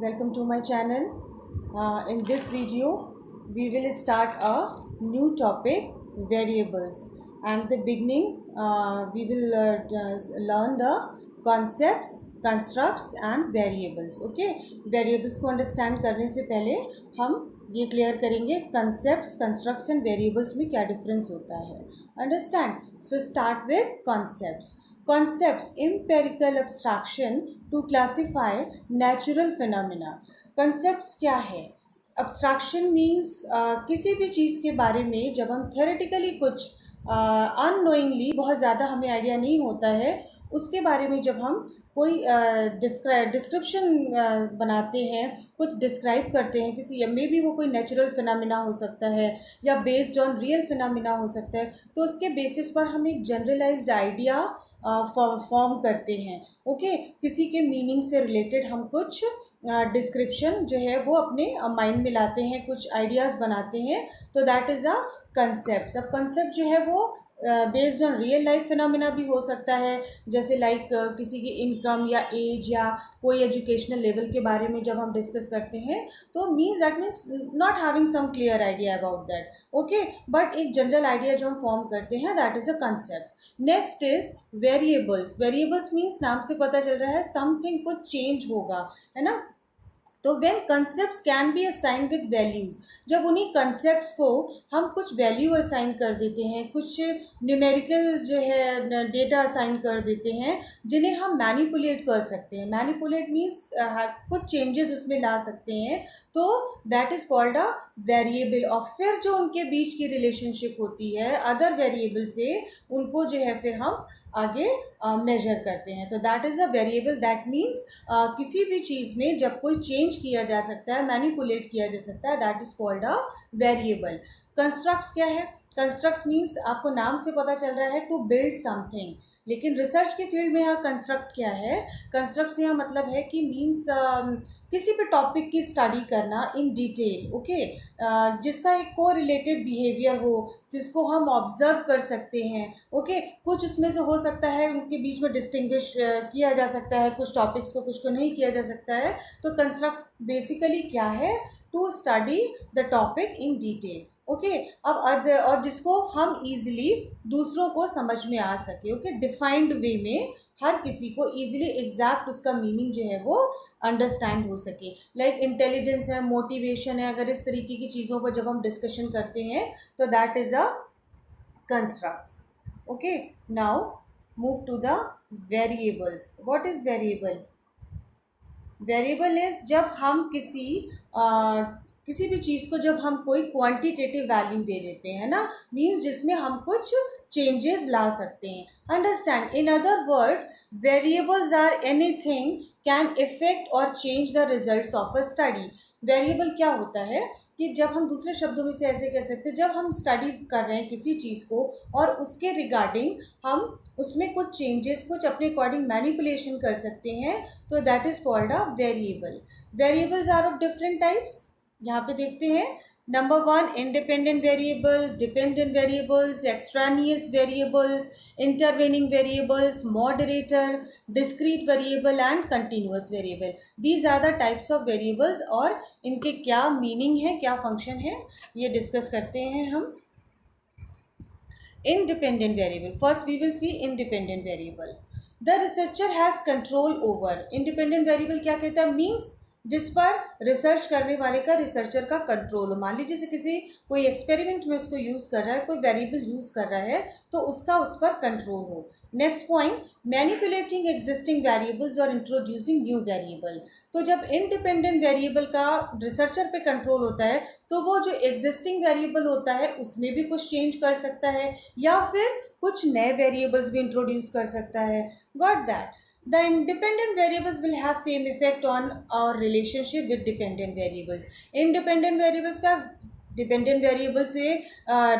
welcome to my channel. In this video, we will start a new topic, variables. And the beginning, we will learn the concepts, constructs and variables. Okay, variables को understand करने से पहले हम ये clear करेंगे concepts, constructs and variables में क्या difference होता है. Understand? So start with concepts. Concepts, empirical abstraction to classify natural phenomena. Concepts क्या है? Abstraction means किसी भी चीज़ के बारे में जब हम theoretically कुछ unknowingly बहुत ज़्यादा हमें आइडिया नहीं होता है, उसके बारे में जब हम कोई डिस्क्रिप्शन बनाते हैं, कुछ डिस्क्राइब करते हैं किसी, या मे बी वो कोई नेचुरल फिनोमिना हो सकता है या बेस्ड ऑन रियल फिनोमिना हो सकता है, तो उसके बेसिस पर हम एक जनरलाइज्ड आइडिया फॉर्म करते हैं. ओके, किसी के मीनिंग से रिलेटेड हम कुछ डिस्क्रिप्शन जो है वो अपने माइंड में लाते हैं, कुछ आइडियाज़ बनाते हैं, तो दैट इज़ अ कंसेप्ट. अब कंसेप्ट जो है वो based on real life phenomena भी हो सकता है, जैसे लाइक किसी की इनकम या एज या कोई एजुकेशनल लेवल के बारे में जब हम डिस्कस करते हैं, तो that means not having some clear idea about that. Okay, but एक जनरल आइडिया जो हम फॉर्म करते हैं, that is a concept. Next is variables. Variables means नाम से पता चल रहा है समथिंग कुछ चेंज होगा, है ना. तो when concepts can be assign with values, जब उन्हीं कंसेप्ट्स को हम कुछ वैल्यू असाइन कर देते हैं, कुछ न्यूमेरिकल जो है डेटा असाइन कर देते हैं, जिन्हें हम मैनिपुलेट कर सकते हैं. मैनिपुलेट मीन्स कुछ चेंजेस उसमें ला सकते हैं, तो that is called a variable. और फिर जो उनके बीच की रिलेशनशिप होती है अदर वेरिएबल से, उनको जो है फिर हम आगे मेजर करते हैं. तो that is a variable. That means किसी भी चीज़ में जब कोई चेंज किया जा सकता है, मैनिपुलेट किया जा सकता है, that is called a variable. Constructs क्या है? कंस्ट्रक्ट्स मीन्स आपको नाम से पता चल रहा है टू बिल्ड समथिंग, लेकिन रिसर्च के फील्ड में यहाँ कंस्ट्रक्ट क्या है? कंस्ट्रक्ट्स यहाँ मतलब है कि मीन्स किसी भी टॉपिक की स्टडी करना इन डिटेल. ओके, जिसका एक को रिलेटेड बिहेवियर हो, जिसको हम ऑब्जर्व कर सकते हैं. ओके, कुछ उसमें से हो सकता है उनके बीच में डिस्टिंग्विश किया जा सकता है, कुछ टॉपिक्स को कुछ को नहीं किया जा सकता है. तो कंस्ट्रक्ट बेसिकली क्या है? To study the topic in detail. Okay, अब और जिसको हम इजीली दूसरों को समझ में आ सके. ओके, डिफाइंड वे में हर किसी को इजीली एग्जैक्ट उसका मीनिंग जो है वो अंडरस्टैंड हो सके. लाइक इंटेलिजेंस है, मोटिवेशन है, अगर इस तरीके की चीज़ों पर जब हम डिस्कशन करते हैं, तो that is a constructs. Okay, now move to the variables. What is variable? Variable is जब हम किसी भी चीज़ को जब हम कोई क्वांटिटेटिव वैल्यू दे देते हैं ना, मीन्स जिसमें हम कुछ चेंजेस ला सकते हैं. Understand? In other words, variables are anything can effect or change the results of a study. Variable क्या होता है कि जब हम, दूसरे शब्दों में से ऐसे कह सकते हैं, जब हम स्टडी कर रहे हैं किसी चीज़ को और उसके रिगार्डिंग हम उसमें कुछ चेंजेस, कुछ अपने अकॉर्डिंग मैनिपुलेशन कर सकते हैं, तो that is called a variable. Variables are of different types. यहाँ पे देखते हैं. Number 1, independent variable, dependent variables, extraneous variables, intervening variables, moderator, discrete variable and continuous variable. These are the types of variables, और इनके क्या meaning है, क्या function है, ये डिस्कस करते हैं हम. Independent variable. First we will see independent variable. The researcher has control over. Independent variable क्या कहता है? Means जिस पर रिसर्च करने वाले का, रिसर्चर का कंट्रोल हो. मान लीजिए किसी कोई एक्सपेरिमेंट में उसको यूज़ कर रहा है, कोई वेरिएबल यूज़ कर रहा है, तो उसका उस पर कंट्रोल हो. Next point, manipulating existing variables और इंट्रोड्यूसिंग न्यू वेरिएबल. तो जब इंडिपेंडेंट वेरिएबल का रिसर्चर पे कंट्रोल होता है, तो वो जो एग्जिस्टिंग वेरिएबल होता है उसमें भी कुछ चेंज कर सकता है, या फिर कुछ नए वेरिएबल्स भी इंट्रोड्यूस कर सकता है. Got that? The independent variables will have same effect on our relationship with dependent variables. Independent variables का डिपेंडेंट वेरिएबल से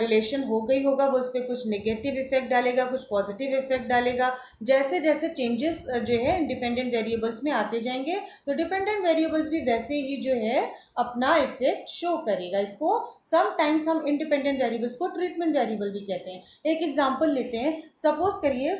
रिलेशन हो गई होगा, वो उस पर कुछ नेगेटिव इफेक्ट डालेगा, कुछ पॉजिटिव इफेक्ट डालेगा. जैसे जैसे चेंजेस जो है इंडिपेंडेंट वेरिएबल्स में आते जाएंगे, तो डिपेंडेंट वेरिएबल्स भी वैसे ही जो है अपना इफेक्ट शो करेगा. इसको समटाइम्स हम इंडिपेंडेंट वेरिएबल्स को ट्रीटमेंट वेरिएबल भी कहते हैं. एक एग्जांपल लेते हैं. सपोज करिए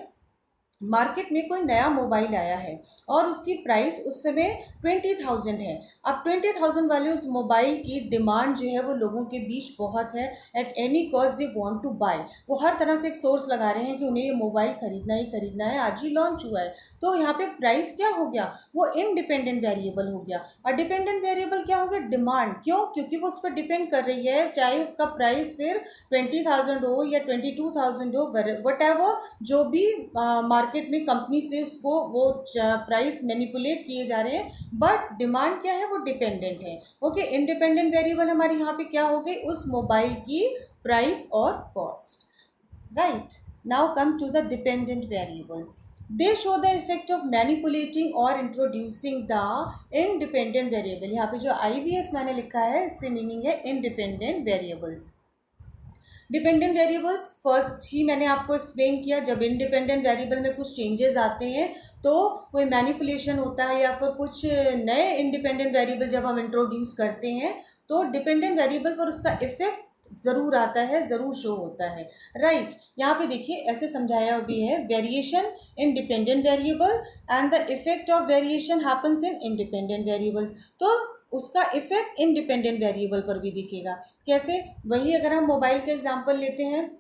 मार्केट में कोई नया मोबाइल आया है और उसकी प्राइस उस समय 20,000 है। अब 20,000 वाले उस मोबाइल की डिमांड जो है वो लोगों के बीच बहुत है। At any cost they want to buy, वो हर तरह से एक सोर्स लगा रहे हैं कि उन्हें ये मोबाइल खरीदना ही खरीदना है, आज ही लॉन्च हुआ है। तो यहाँ पे प्राइस क्या हो गया, वो इनडिपेंडेंट वेरिएबल हो गया। और डिपेंडेंट वेरिएबल क्या हो गया, डिमांड। क्यों, क्योंकि वो उस पर डिपेंड कर रही है, चाहे उसका प्राइस फिर 20,000 हो या 22,000 हो, वट एवर जो भी मार्केट में कंपनी से उसको वो प्राइस मैनिपुलेट किए जा रहे हैं, बट डिमांड क्या है, वो डिपेंडेंट है। ओके, इंडिपेंडेंट वेरिएबल हमारी यहाँ पे क्या हो गई, उस मोबाइल की प्राइस और cost. Right, now come to the dependent variable. They show the effect of manipulating और इंट्रोड्यूसिंग द इंडिपेंडेंट वेरिएबल। यहाँ पे जो IVS मैंने लिखा है इससे मीनिंग है independent variables. Dependent variables first ही मैंने आपको एक्सप्लेन किया, जब इंडिपेंडेंट वेरिएबल में कुछ चेंजेस आते हैं तो कोई मैनिपुलेशन होता है या फिर कुछ नए इंडिपेंडेंट वेरिएबल जब हम इंट्रोड्यूस करते हैं तो डिपेंडेंट वेरिएबल पर उसका इफेक्ट जरूर आता है, जरूर शो होता है। राइट, यहाँ पे देखिए ऐसे समझाया भी है, variation in dependent variable and the effect of variation happens in independent variables. तो उसका इफेक्ट इंडिपेंडेंट वेरिएबल पर भी दिखेगा। कैसे, वही अगर हम मोबाइल का एग्जांपल लेते हैं,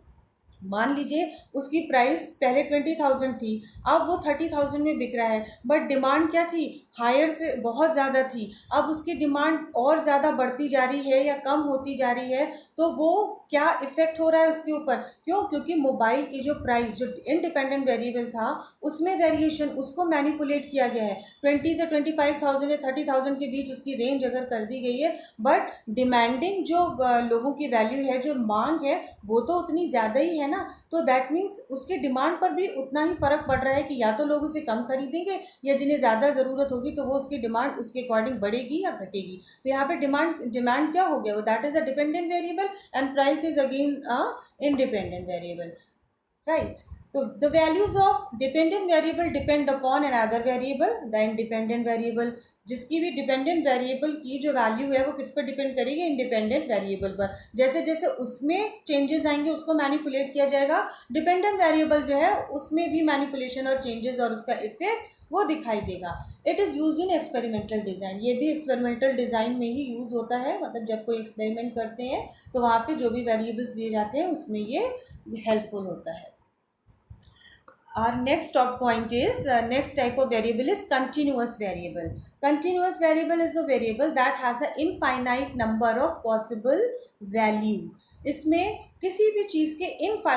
मान लीजिए उसकी प्राइस पहले 20,000 थी, अब वो 30,000 में बिक रहा है, बट डिमांड क्या थी, हायर से बहुत ज़्यादा थी। अब उसकी डिमांड और ज़्यादा बढ़ती जा रही है या कम होती जा रही है, तो वो क्या इफेक्ट हो रहा है उसके ऊपर। क्यों, क्योंकि मोबाइल की जो प्राइस जो इंडिपेंडेंट वेरिएबल था उसमें वेरिएशन, उसको मैनिपुलेट किया गया है। 20 से 25,000 या 30,000 के बीच उसकी रेंज अगर कर दी गई है, बट डिमांडिंग जो लोगों की वैल्यू है, जो मांग है, वो तो उतनी ज़्यादा ही है ना। तो दैट मीन्स उसके डिमांड पर भी उतना ही फर्क पड़ रहा है कि या तो लोग उसे कम खरीदेंगे या जिन्हें ज़्यादा ज़रूरत होगी तो वो उसकी डिमांड उसके अकॉर्डिंग बढ़ेगी या घटेगी। तो यहाँ पे डिमांड क्या हो गया, वो that is a dependent variable and price is again a independent variable. Right, तो the values of dependent variable depend upon another variable the independent variable. जिसकी भी डिपेंडेंट वेरिएबल की जो वैल्यू है वो किस पर डिपेंड करेगी, इंडिपेंडेंट वेरिएबल पर। जैसे जैसे उसमें चेंजेस आएंगे उसको मैनिपुलेट किया जाएगा, डिपेंडेंट वेरिएबल जो है उसमें भी मैनिपुलेशन और चेंजेस और उसका इफेक्ट वो दिखाई देगा। It is use in experimental design, ये भी एक्सपेरिमेंटल डिज़ाइन में ही यूज़ होता है, मतलब जब कोई एक्सपेरिमेंट करते हैं तो वहाँ पे जो भी वेरिएबल्स दिए जाते हैं उसमें ये हेल्पफुल होता है। Our next top point is next type of variable is continuous variable. Continuous variable is a variable that has an infinite number of possible value. इसमें किसी भी चीज़ के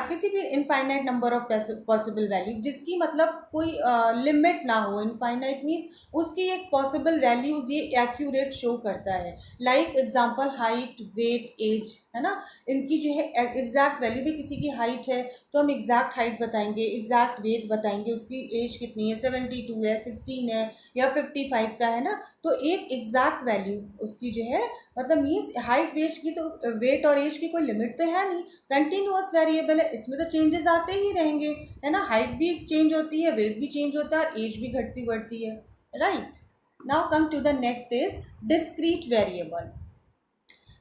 किसी भी infinite number of possible value, जिसकी मतलब कोई लिमिट ना हो। इनफाइनाइट मीन्स उसकी एक पॉसिबल वैल्यूज ये एक्यूरेट शो करता है। Like example height, weight, age, है ना। इनकी जो है एग्जैक्ट वैल्यू भी, किसी की हाइट है तो हम एग्जैक्ट हाइट बताएंगे, एग्जैक्ट वेट बताएंगे, उसकी एज कितनी है, 72 है, 16 है या 55 का है ना। तो एक एग्जैक्ट वैल्यू उसकी जो है, मतलब मीन्स हाइट, वेट की तो वेट और एज की कोई लिमिट तो है नहीं। कंटिन्यूअस वेरिएबल है, इसमें तो चेंजेस आते ही रहेंगे, है ना। हाइट भी चेंज होती है, वेट भी चेंज होता है, एज भी घटती बढ़ती है। Right, now come to the next is discrete variable.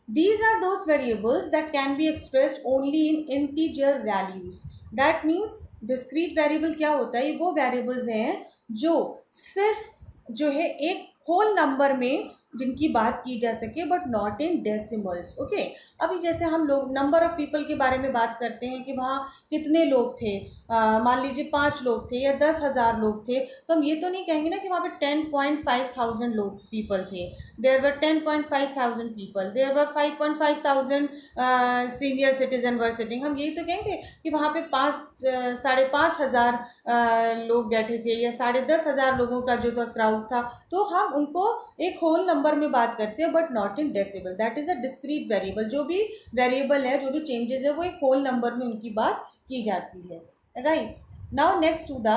These are those variables that can be expressed only in integer values. That means discrete variable क्या होता है, वो variables हैं जो सिर्फ जो है एक होल नंबर में जिनकी बात की जा सके, but not in decimals. Okay, अभी जैसे हम लोग नंबर ऑफ पीपल के बारे में बात करते हैं कि वहाँ कितने लोग थे, मान लीजिए 5 लोग थे या 10,000 लोग थे, तो हम ये तो नहीं कहेंगे ना कि वहाँ पे 10,500 लोग पीपल थे। There were 10,500 people, there were 5,500 senior citizen were sitting. हम यही तो कहेंगे कि वहाँ पे 5,500 लोग बैठे थे या 10,500 लोगों का जो था क्राउड था। तो हम उनको एक होल नंबर में बात करते हैं, but not in decibel. That is a discrete variable. जो भी वेरिएबल है, जो भी चेंजेस है, वो एक होल नंबर में उनकी बात की जाती है। Right, now next to the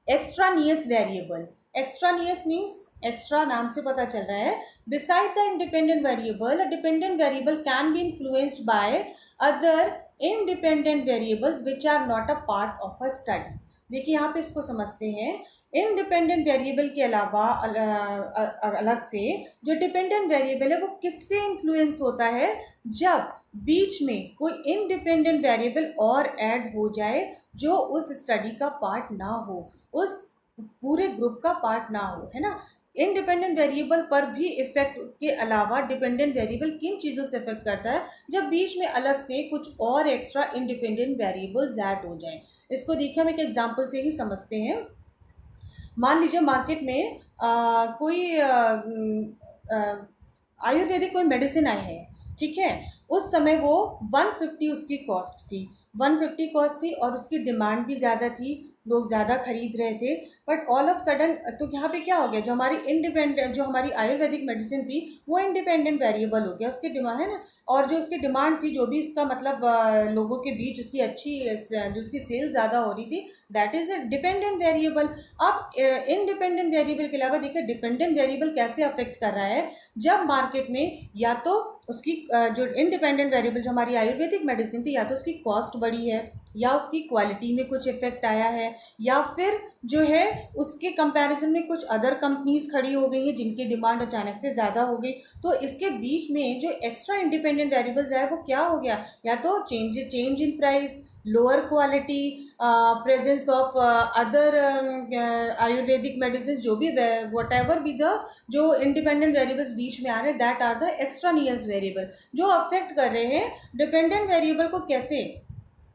extraneous variable. Extraneous means, extra नाम से पता चल रहा है, beside the independent variable a dependent variable can be influenced by other independent variables which are not a part of a study. देखिए यहाँ पे इसको समझते हैं। इंडिपेंडेंट वेरिएबल के अलावा अलग से जो डिपेंडेंट वेरिएबल है वो किससे इन्फ्लुएंस होता है, जब बीच में कोई इंडिपेंडेंट वेरिएबल और ऐड हो जाए जो उस स्टडी का पार्ट ना हो, उस पूरे ग्रुप का पार्ट ना हो, है ना। इंडिपेंडेंट वेरिएबल पर भी इफेक्ट के अलावा डिपेंडेंट वेरिएबल किन चीज़ों से इफेक्ट करता है, जब बीच में अलग से कुछ और एक्स्ट्रा इंडिपेंडेंट वेरिएबल्स ऐड हो जाएं। इसको देखिए हम एक एग्जांपल से ही समझते हैं। मान लीजिए मार्केट में कोई आयुर्वेदिक कोई मेडिसिन आई है, ठीक है। उस समय वो 150 उसकी कॉस्ट थी, 150 कॉस्ट थी और उसकी डिमांड भी ज़्यादा थी, लोग ज़्यादा खरीद रहे थे। बट ऑल ऑफ सडन तो यहाँ पे क्या हो गया, जो हमारी आयुर्वेदिक मेडिसिन थी वो इंडिपेंडेंट वेरिएबल हो गया, उसकी डिमांड है ना। और जो उसकी डिमांड थी, जो भी इसका मतलब लोगों के बीच उसकी अच्छी जो उसकी सेल ज़्यादा हो रही थी, that is a dependent variable. अब इंडिपेंडेंट वेरिएबल के अलावा देखिए डिपेंडेंट वेरिएबल कैसे अफेक्ट कर रहा है, जब मार्केट में या तो उसकी जो इंडिपेंडेंट वेरिएबल जो हमारी आयुर्वेदिक मेडिसिन थी, या तो उसकी कॉस्ट बढ़ी है, या उसकी क्वालिटी में कुछ इफेक्ट आया है, या फिर जो है उसके कंपैरिजन में कुछ अदर कंपनीज खड़ी हो गई हैं जिनकी डिमांड अचानक से ज़्यादा हो गई। तो इसके बीच में जो एक्स्ट्रा इंडिपेंडेंट वेरिएबल्स है वो क्या हो गया, या तो change in price, lower quality, presence of other Ayurvedic medicine, जो भी वट एवर बी द जो इंडिपेंडेंट वेरिएबल्स बीच में आ रहे हैं, that are the extraneous variable जो अफेक्ट कर रहे हैं डिपेंडेंट वेरिएबल को। कैसे,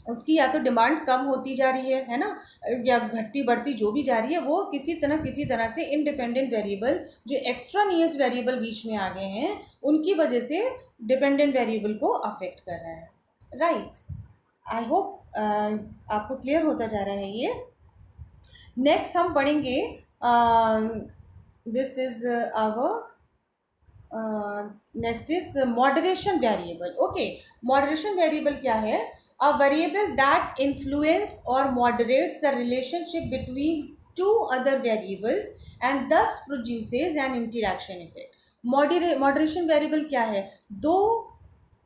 उसकी या तो डिमांड कम होती जा रही है ना, या घटती बढ़ती जो भी जा रही है, वो किसी तरह से इंडिपेंडेंट वेरिएबल जो एक्स्ट्रानियस वेरिएबल बीच में आ गए हैं उनकी वजह से डिपेंडेंट वेरिएबल को अफेक्ट कर रहा है, राइट। आई होप आपको क्लियर होता जा रहा है ये। नेक्स्ट हम पढ़ेंगे, this is our next is moderation variable. Okay, moderation variable क्या है, a variable that influence or moderates the relationship between two other variables and thus produces an interaction effect. Moderation variable क्या है, दो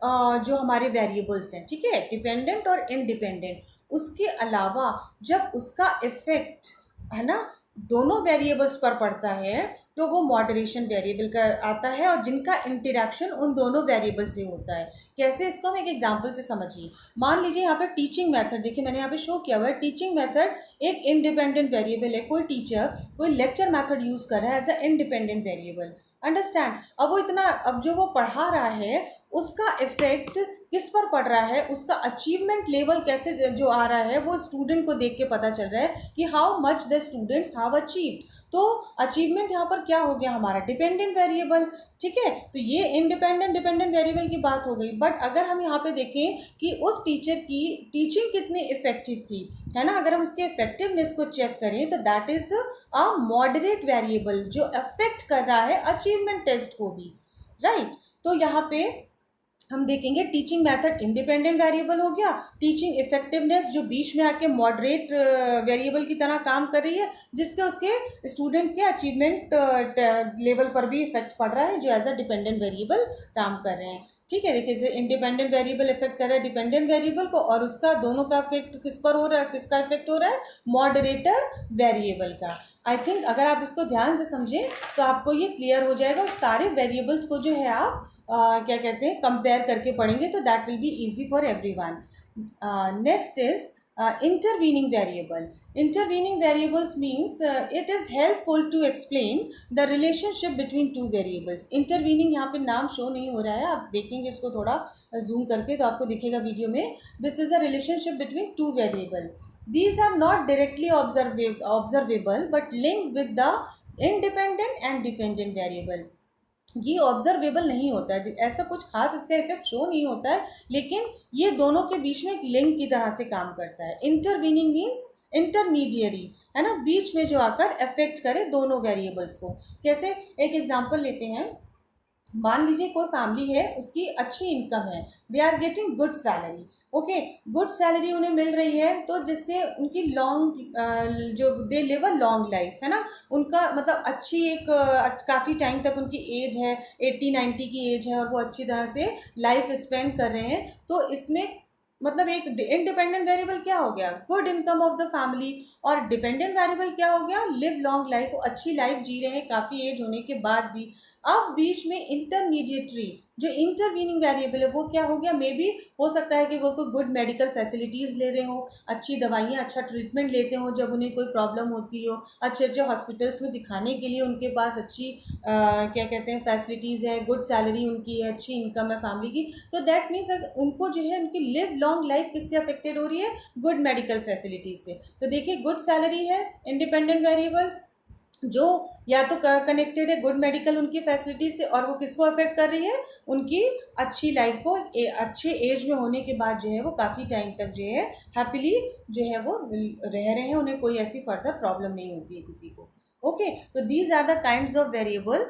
जो हमारे variables हैं, ठीक है, डिपेंडेंट और इंडिपेंडेंट, उसके अलावा जब उसका इफेक्ट, है ना, दोनों वेरिएबल्स पर पड़ता है तो वो मॉडरेशन वेरिएबल का आता है, और जिनका इंटरेक्शन उन दोनों वेरिएबल से होता है। कैसे, इसको हम एक एग्जांपल से समझिए। मान लीजिए यहाँ पे टीचिंग मेथड, देखिए मैंने यहाँ पे शो किया हुआ है, टीचिंग मेथड एक इंडिपेंडेंट वेरिएबल है। कोई टीचर कोई लेक्चर मेथड यूज कर रहा है as a independent variable, understand. अब जो वो पढ़ा रहा है उसका इफेक्ट किस पर पड़ रहा है, उसका अचीवमेंट लेवल कैसे जो आ रहा है वो स्टूडेंट को देख के पता चल रहा है कि how much the students have achieved. तो अचीवमेंट यहाँ पर क्या हो गया, हमारा डिपेंडेंट वेरिएबल, ठीक है। तो ये इंडिपेंडेंट डिपेंडेंट वेरिएबल की बात हो गई। बट अगर हम यहाँ पे देखें कि उस टीचर की टीचिंग कितनी इफेक्टिव थी, है ना, अगर हम उसके इफेक्टिवनेस को चेक करें तो that is a moderate variable जो अफेक्ट कर रहा है अचीवमेंट टेस्ट को भी, राइट। तो यहाँ पे हम देखेंगे टीचिंग मेथड इंडिपेंडेंट वेरिएबल हो गया, टीचिंग इफेक्टिवनेस जो बीच में आके मॉडरेट वेरिएबल की तरह काम कर रही है, जिससे उसके स्टूडेंट्स के अचीवमेंट लेवल पर भी इफेक्ट पड़ रहा है, जो एज अ डिपेंडेंट वेरिएबल काम कर रहे हैं, ठीक है। देखिए इंडिपेंडेंट वेरिएबल इफेक्ट कर रहा है डिपेंडेंट वेरिएबल को, और उसका दोनों का इफेक्ट किस पर हो रहा है, किसका इफेक्ट हो रहा है, मॉडरेटर वेरिएबल का। आई थिंक अगर आप इसको ध्यान से समझें तो आपको ये क्लियर हो जाएगा। सारे वेरिएबल्स को जो है आप क्या कहते हैं कंपेयर करके पढ़ेंगे तो that will be easy for everyone. Next is intervening variable. Intervening variables means it is helpful to explain the relationship between two variables. Intervening यहाँ पे नाम शो नहीं हो रहा है, आप देखेंगे इसको थोड़ा जूम करके तो आपको दिखेगा वीडियो में। This is a relationship between two variable. These are not directly observable but linked with the independent and dependent variable. ये ऑब्जर्वेबल नहीं होता है, ऐसा कुछ खास इसका इफेक्ट शो नहीं होता है, लेकिन ये दोनों के बीच में एक लिंक की तरह से काम करता है। इंटरवीनिंग मीन्स इंटरमीडियरी, है ना, बीच में जो आकर अफेक्ट करे दोनों वेरिएबल्स को। कैसे, एक एग्जांपल लेते हैं। मान लीजिए कोई फैमिली है, उसकी अच्छी इनकम है, they are getting good salary, okay, good salary उन्हें मिल रही है, तो जिससे उनकी लॉन्ग जो they live a long life, है ना, उनका मतलब अच्छी एक काफ़ी टाइम तक उनकी एज है, 80-90 की एज है, और वो अच्छी तरह से लाइफ स्पेंड कर रहे हैं। तो इसमें मतलब एक इंडिपेंडेंट वेरिएबल क्या हो गया, good income of the family, और डिपेंडेंट वेरिएबल क्या हो गया, लिव लॉन्ग लाइफ, अच्छी लाइफ जी रहे हैं काफी एज होने के बाद भी। अब बीच में इंटरमीडिएटरी जो इंटरवीनिंग वेरिएबल है वो क्या हो गया, मे बी हो सकता है कि वो कोई गुड मेडिकल फैसिलिटीज ले रहे हो, अच्छी दवाइयाँ अच्छा ट्रीटमेंट लेते हो जब उन्हें कोई प्रॉब्लम होती हो, अच्छे अच्छे हॉस्पिटल्स में दिखाने के लिए उनके पास अच्छी क्या कहते हैं फैसिलिटीज़ है, गुड सैलरी उनकी है, अच्छी इनकम है फैमिली की। तो दैट मीन्स उनको जो है उनकी लिव लॉन्ग लाइफ किससे अफेक्टेड हो रही है, गुड मेडिकल फैसिलिटीज से। तो देखिए गुड सैलरी है इंडिपेंडेंट वेरिएबल जो या तो कनेक्टेड है गुड मेडिकल उनकी फैसिलिटीज से, और वो किसको अफेक्ट कर रही है, उनकी अच्छी लाइफ को, अच्छे एज में होने के बाद जो है वो काफ़ी टाइम तक जो है हैप्पीली जो है वो रह रहे हैं, उन्हें कोई ऐसी फर्दर प्रॉब्लम नहीं होती है किसी को। ओके, तो these are the kinds of variable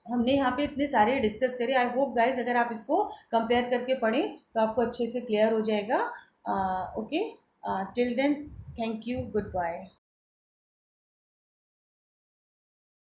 हमने यहाँ पे इतने सारे डिस्कस करे। आई होप गाइज अगर आप इसको कंपेयर करके पढ़ें तो आपको अच्छे से क्लियर हो जाएगा। Okay, till then, thank you, good bye.